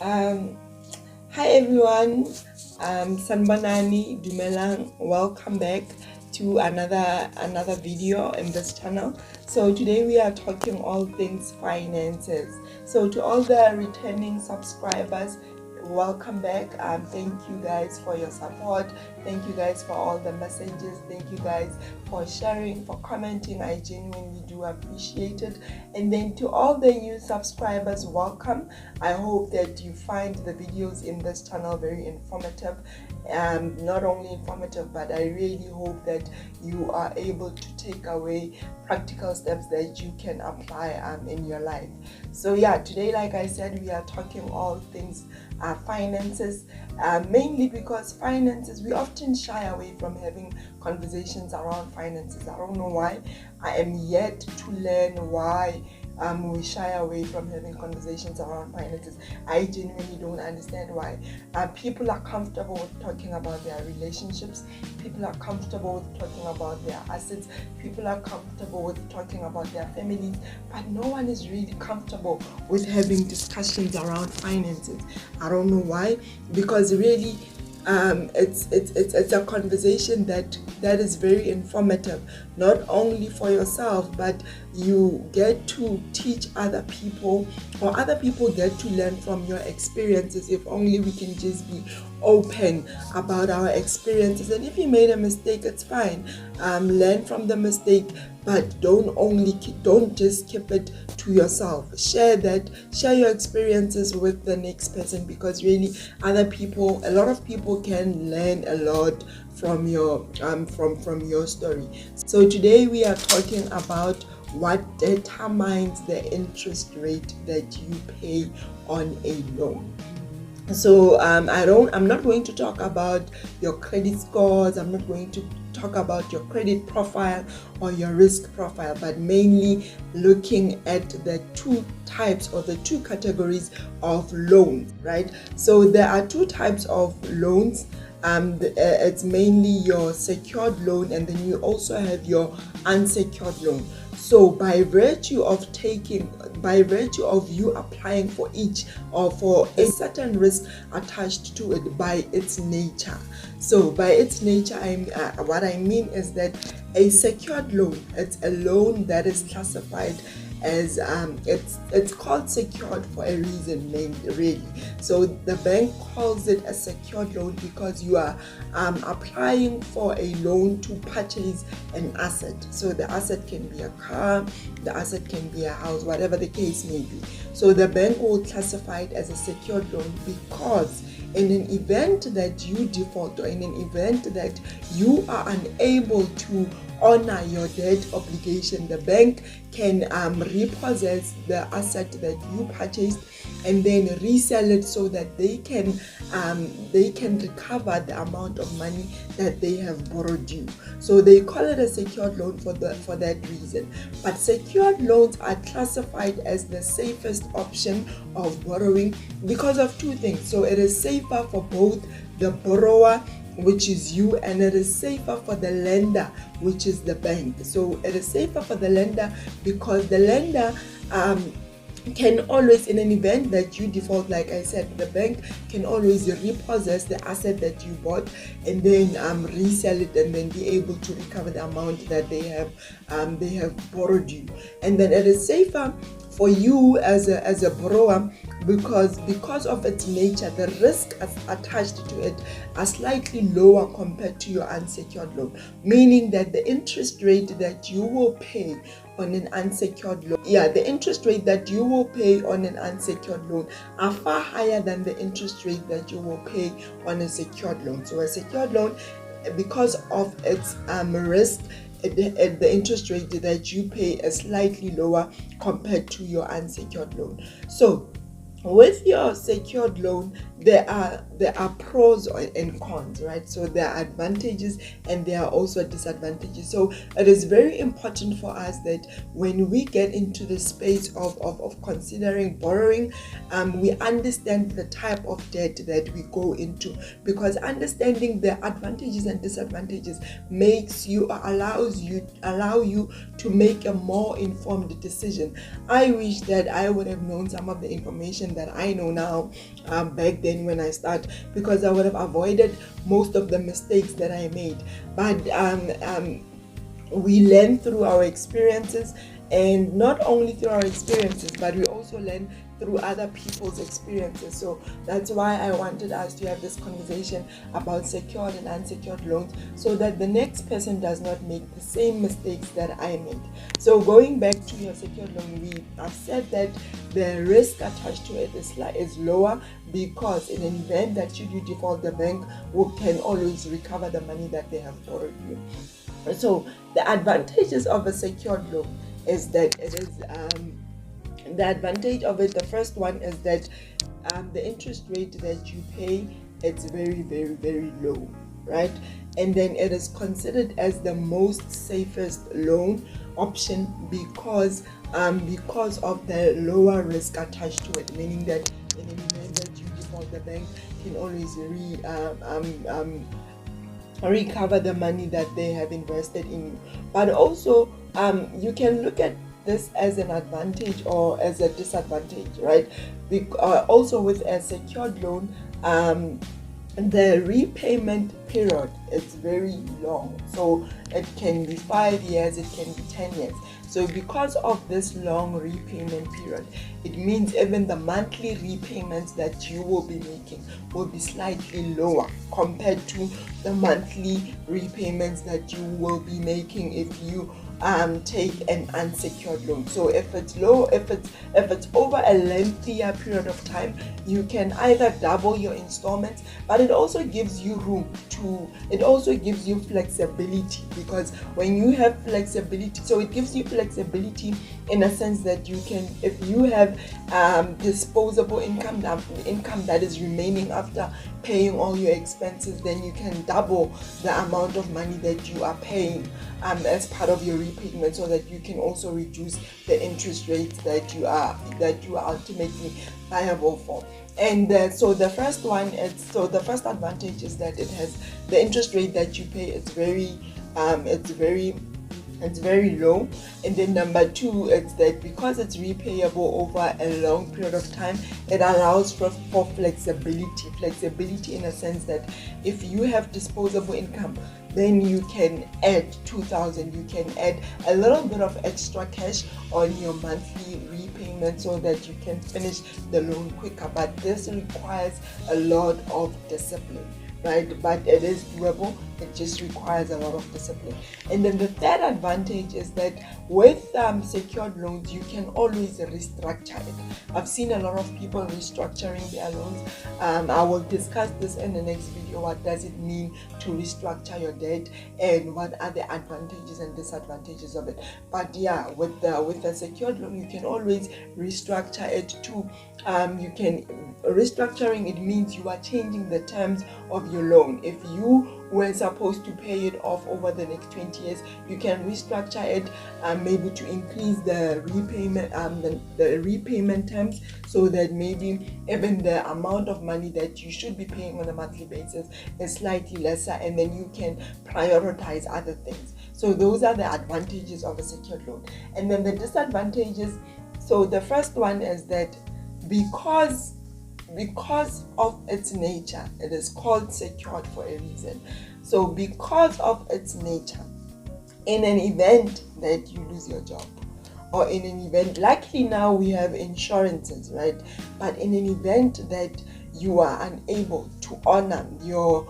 Um, Hi everyone, Sanbanani Dumelang. Welcome back to another video in this channel. So today we are talking all things finances. So to all the returning subscribers, welcome back. Thank you guys for your support. Thank you guys for all the messages. Thank you guys for sharing, for commenting. I genuinely do appreciate it. And then to all the new subscribers, welcome. I hope that you find the videos in this channel very informative. Not only informative, but I really hope that you are able to take away practical steps that you can apply in your life. So yeah, today, like I said, we are talking all things finances, mainly because finances, we often shy away from having conversations around finances. I don't know why. I am yet to learn why we shy away from having conversations around finances. I genuinely don't understand why. People are comfortable with talking about their relationships. People are comfortable with talking about their assets. People are comfortable with talking about their families, but no one is really comfortable with having discussions around finances. I don't know why, because really it's a conversation that is very informative, not only for yourself, but you get to teach other people, or other people get to learn from your experiences. If only we can just be open about our experiences, and if you made a mistake, it's fine. Learn from the mistake, but don't just keep it to yourself. Share your experiences with the next person, because really a lot of people can learn a lot from your from your story. So today we are talking about what determines the interest rate that you pay on a loan. So I'm not going to talk about your credit scores. I'm not going to talk about your credit profile or your risk profile, but mainly looking at the two types or the two categories of loans, right? So there are two types of loans. It's mainly your secured loan, and then you also have your unsecured loan. So by virtue of you applying for each, or for a certain risk attached to it by its nature. So by its nature, what I mean is that a secured loan, it's a loan that is classified as it's called secured for a reason, really. So the bank calls it a secured loan because you are applying for a loan to purchase an asset. So the asset can be a car, the asset can be a house, whatever the case may be. So the bank will classify it as a secured loan because in an event that you default, or in an event that you are unable to honor your debt obligation, the bank can repossess the asset that you purchased and then resell it, so that they can recover the amount of money that they have borrowed you. So they call it a secured loan for that reason. But secured loans are classified as the safest option of borrowing because of two things. So it is safer for both the borrower, which is you, and it is safer for the lender, which is the bank. So it is safer for the lender because the lender can always, in an event that you default, like I said, the bank can always repossess the asset that you bought and then resell it, and then be able to recover the amount that they have borrowed you. And then it is safer for you as a borrower because of its nature. The risk attached to it are slightly lower compared to your unsecured loan, meaning that the interest rate that you will pay on an unsecured loan, the interest rate that you will pay on an unsecured loan are far higher than the interest rate that you will pay on a secured loan. So a secured loan, because of its risk, the interest rate that you pay is slightly lower compared to your unsecured loan. So with your secured loan, there are pros and cons, right? So there are advantages and there are also disadvantages. So it is very important for us that when we get into the space of considering borrowing, we understand the type of debt that we go into, because understanding the advantages and disadvantages allows you to make a more informed decision. I wish that I would have known some of the information information that I know now back then when I start, because I would have avoided most of the mistakes that I made. But we learn through our experiences, and not only through our experiences, but we also learn through other people's experiences. So that's why I wanted us to have this conversation about secured and unsecured loans, so that the next person does not make the same mistakes that I made. So going back to your secured loan, I've said that the risk attached to it is lower, because in an event that should you default, the bank can always recover the money that they have borrowed you. So the advantages of a secured loan is that it is the advantage of it, the first one is that the interest rate that you pay, it's very, very, very low, right? And then it is considered as the most safest loan option because of the lower risk attached to it, meaning that in the event that you default, the bank can always recover the money that they have invested in you. But also you can look at this as an advantage or as a disadvantage, right? Also with a secured loan, the repayment period is very long, so it can be 5 years, it can be 10 years. So because of this long repayment period, it means even the monthly repayments that you will be making will be slightly lower compared to the monthly repayments that you will be making if you take an unsecured loan. So if it's low, if it's over a lengthier period of time, you can either double your installments, but it also gives you flexibility, because when you have flexibility, so it gives you flexibility in a sense that you can, if you have disposable income that is remaining after paying all your expenses, then you can double the amount of money that you are paying as part of your repayment, so that you can also reduce the interest rates that you are ultimately liable for. And so the first advantage is that it has the interest rate that you pay. It's very low. And then number two, it's that because it's repayable over a long period of time, it allows for flexibility in a sense that if you have disposable income, then you can add 2,000, you can add a little bit of extra cash on your monthly repayment so that you can finish the loan quicker. But this requires a lot of discipline, right? But it is doable. It just requires a lot of discipline. And then the third advantage is that with secured loans, you can always restructure it. I've seen a lot of people restructuring their loans. I will discuss this in the next video. What does it mean to restructure your debt, and what are the advantages and disadvantages of it? But yeah, with a secured loan, you can always restructure it too. Restructuring, it means you are changing the terms of your loan. If you were supposed to pay it off over the next 20 years, you can restructure it, maybe to increase the repayment terms, so that maybe even the amount of money that you should be paying on a monthly basis is slightly lesser, and then you can prioritize other things. So those are the advantages of a secured loan. And then the disadvantages, so the first one is that because of its nature, it is called secured for a reason. So because of its nature, in an event that you lose your job, or in an event, luckily now we have insurances, right? But in an event that you are unable to honor your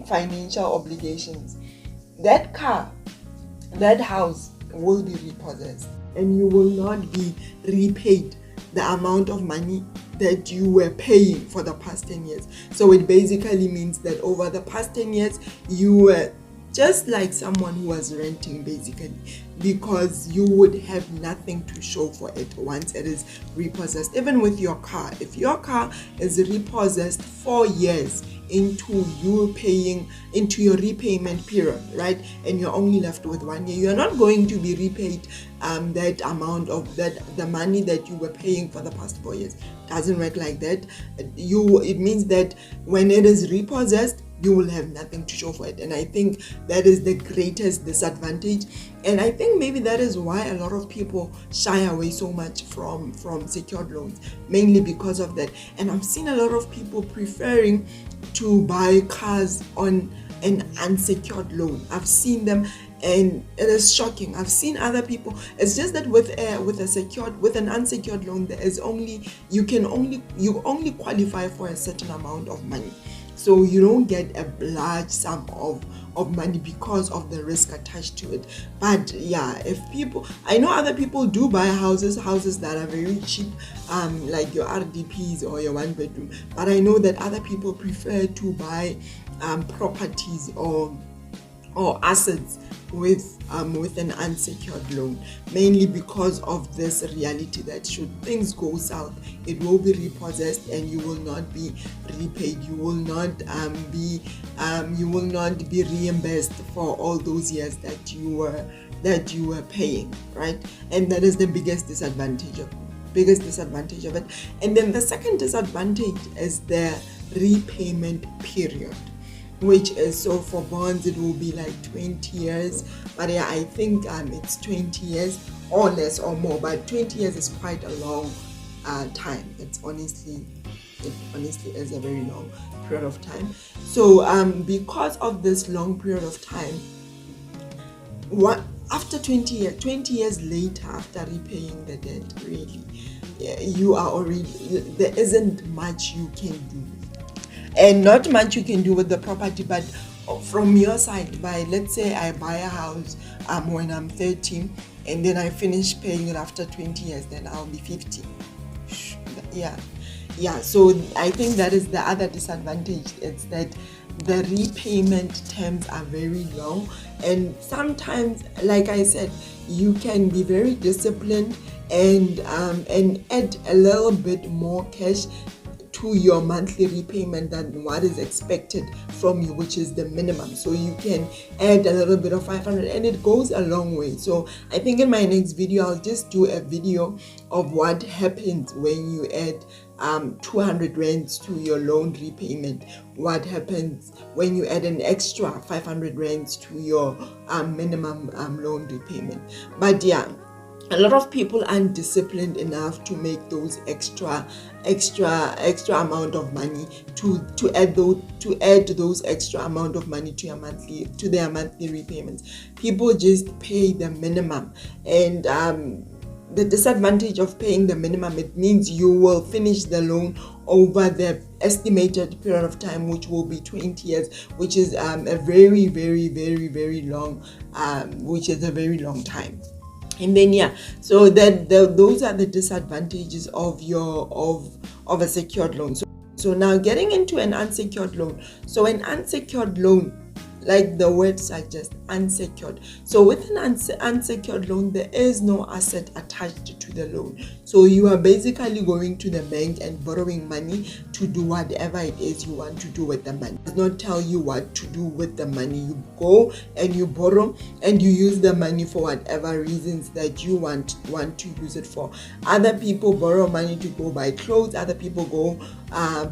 financial obligations, that car, that house will be repossessed, and you will not be repaid the amount of money that you were paying for the past 10 years. So it basically means that over the past 10 years, you were just like someone who was renting, basically, because you would have nothing to show for it once it is repossessed. Even with your car, if your car is repossessed 4 years into your repayment period, right, and you're only left with 1 year, you're not going to be repaid that amount of the money that you were paying for the past 4 years. Doesn't work like that. It means that when it is repossessed, you will have nothing to show for it. And I think that is the greatest disadvantage. And I think maybe that is why a lot of people shy away so much from secured loans, mainly because of that. And I've seen a lot of people preferring to buy cars on an unsecured loan. I've seen them, and it is shocking. I've seen other people. It's just that with an unsecured loan, there is only you only qualify for a certain amount of money, so you don't get a large sum of money because of the risk attached to it. But yeah, if people, I know other people do buy houses that are very cheap, like your RDPs or your one bedroom, but I know that other people prefer to buy properties or assets with an unsecured loan, mainly because of this reality that should things go south, it will be repossessed and you will not be repaid. You will not be reimbursed for all those years that you were paying, right? And that is the biggest disadvantage of it. And then the second disadvantage is the repayment period, which is, so for bonds it will be like 20 years, but yeah, I think it's 20 years or less or more, but 20 years is quite a long time. It honestly is a very long period of time. So because of this long period of time, after 20 years later, after repaying the debt, really, you are already, there isn't much you can do. And not much you can do with the property, but from your side, by, let's say I buy a house when I'm 30 and then I finish paying it after 20 years, then I'll be 50. Yeah, so I think that is the other disadvantage. It's that the repayment terms are very long, and sometimes, like I said, you can be very disciplined and add a little bit more cash to your monthly repayment than what is expected from you, which is the minimum. So you can add a little bit of 500 and it goes a long way. So I think in my next video I'll just do a video of what happens when you add 200 rands to your loan repayment, what happens when you add an extra 500 rands to your minimum loan repayment. But yeah, a lot of people aren't disciplined enough to make those extra amount of money to add those extra amount of money to their monthly repayments. People just pay the minimum, and the disadvantage of paying the minimum, it means you will finish the loan over the estimated period of time, which will be 20 years, which is a very, very, very, very long, which is a very long time. And then yeah, so that those are the disadvantages of a secured loan. So now getting into an unsecured loan. So an unsecured loan, like the word suggests, unsecured. So with an unsecured loan, there is no asset attached to the loan. So you are basically going to the bank and borrowing money to do whatever it is you want to do with the money. It does not tell you what to do with the money. You go and you borrow and you use the money for whatever reasons that you want to use it for. Other people borrow money to go buy clothes. Other people go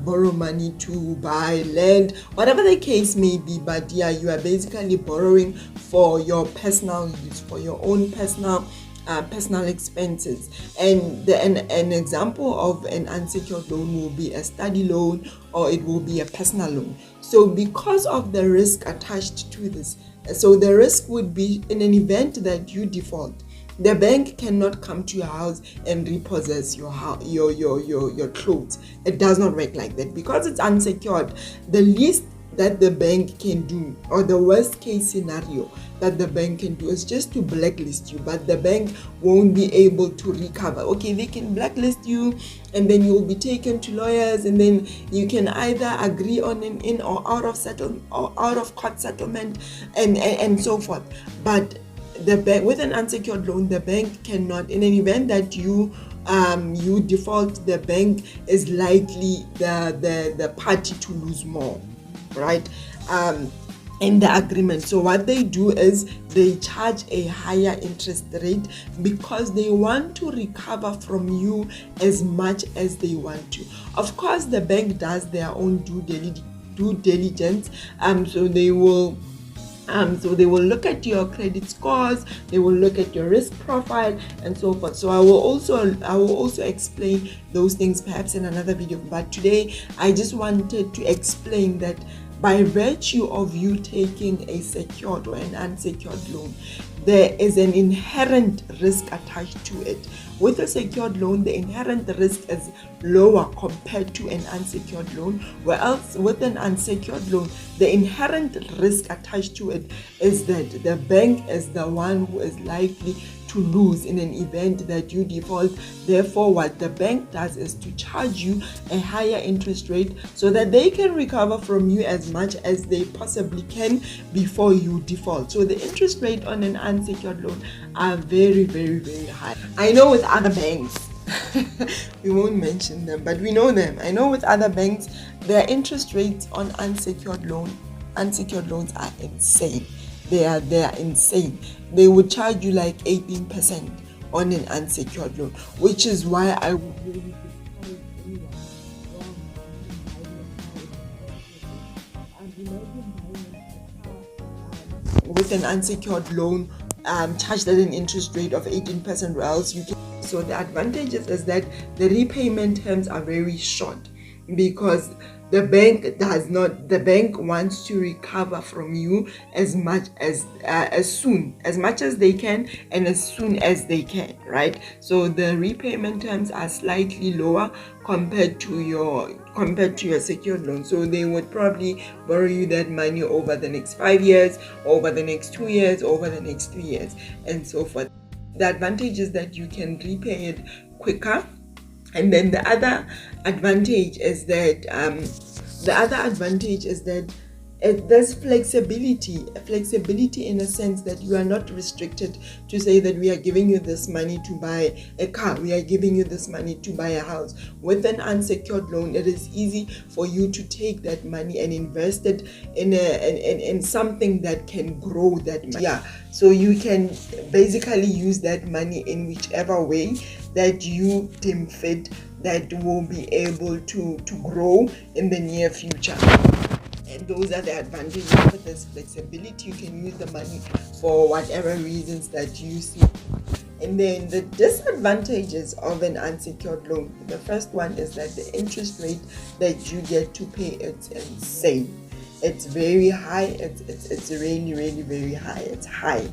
borrow money to buy land, whatever the case may be. But yeah, you are basically borrowing for your personal use, for your own personal expenses. And an example of an unsecured loan will be a study loan, or it will be a personal loan. So because of the risk attached to this, so the risk would be, in an event that you default, the bank cannot come to your house and repossess your clothes. It does not work like that. Because it's unsecured, the least that the bank can do, or the worst case scenario that the bank can do, is just to blacklist you, but the bank won't be able to recover. Okay, they can blacklist you and then you'll be taken to lawyers, and then you can either agree on an in or out of court settlement and so forth. But the bank, with an unsecured loan, the bank cannot. In an event that you default, the bank is likely the party to lose more, right, in the agreement. So what they do is they charge a higher interest rate because they want to recover from you as much as they want to. Of course, the bank does their own due due diligence. So they will look at your credit scores, they will look at your risk profile and so forth. So I will also explain those things perhaps in another video, but today I just wanted to explain that by virtue of you taking a secured or an unsecured loan, there is an inherent risk attached to it. With a secured loan, the inherent risk is lower compared to an unsecured loan, whereas with an unsecured loan, the inherent risk attached to it is that the bank is the one who is likely to lose in an event that you default. Therefore, what the bank does is to charge you a higher interest rate so that they can recover from you as much as they possibly can before you default. So the interest rate on an unsecured loan are very, very, very high. I know with other banks, we won't mention them, but we know them. I know with other banks, their interest rates on unsecured loans are insane. They are insane. They would charge you like 18% on an unsecured loan, which is why I would really discourage anyone with an unsecured loan charged at an interest rate of 18%, or else you can. So the advantages is that the repayment terms are very short, because the bank wants to recover from you as much as they can and as soon as they can, right? So the repayment terms are slightly lower compared to your secured loan. So they would probably borrow you that money over the next 5 years, over the next 2 years, over the next 3 years, and so forth. The advantage is that you can repay it quicker. And then the other advantage is that there's flexibility in a sense that you are not restricted to say that we are giving you this money to buy a car, we are giving you this money to buy a house. With an unsecured loan, it is easy for you to take that money and invest it in something that can grow that money. Yeah, so you can basically use that money in whichever way that you deem fit, that will be able to grow in the near future. And those are the advantages. With this flexibility, you can use the money for whatever reasons that you see. And then the disadvantages of an unsecured loan, the first one is that the interest rate that you get to pay, it's insane. It's very high. It's really, really very high. It's high.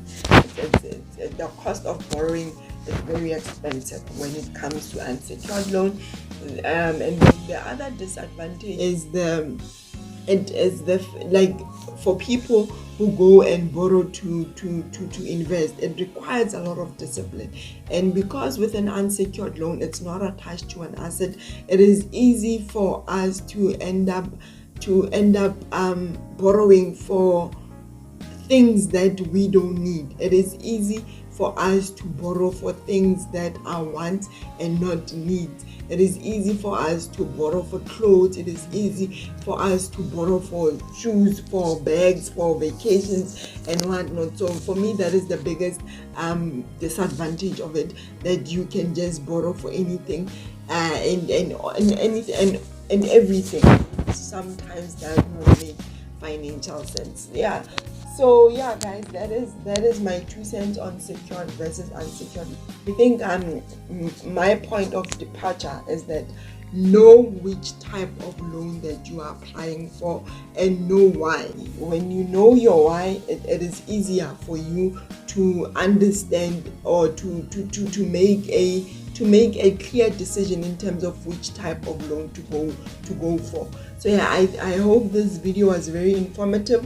The cost of borrowing is very expensive when it comes to unsecured loan. And then the other disadvantage is for people who go and borrow to invest, it requires a lot of discipline. And because with an unsecured loan, it's not attached to an asset, it is easy for us to end up borrowing for things that we don't need. It is easy for us to borrow for things that are wants and not needs. It is easy for us to borrow for clothes. It is easy for us to borrow for shoes, for bags, for vacations and whatnot. So for me, that is the biggest disadvantage of it, that you can just borrow for anything and everything. Sometimes that won't make financial sense. Yeah. So yeah, guys, that is my 2 cents on secured versus unsecured. I think my point of departure is that know which type of loan that you are applying for and know why. When you know your why, it is easier for you to understand or to make a clear decision in terms of which type of loan to go for. So yeah, I hope this video was very informative.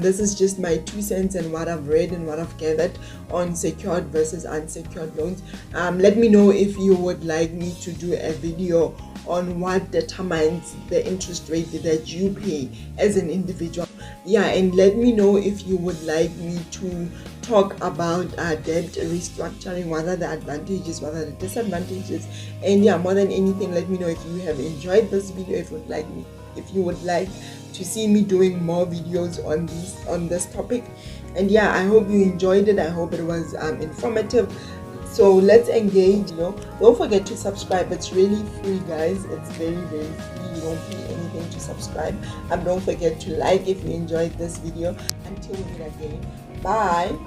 This is just my 2 cents and what I've read and what I've gathered on secured versus unsecured loans. Let me know if you would like me to do a video on what determines the interest rate that you pay as an individual. Yeah, and let me know if you would like me to talk about debt restructuring, what are the advantages, what are the disadvantages. And yeah, more than anything, let me know if you have enjoyed this video, if you would like to see me doing more videos on this topic. And yeah, I hope you enjoyed it. I hope it was informative. So let's engage. Don't forget to subscribe. It's really free, guys. It's very free. You don't pay anything to subscribe, and don't forget to like if you enjoyed this video. Until we meet again, bye.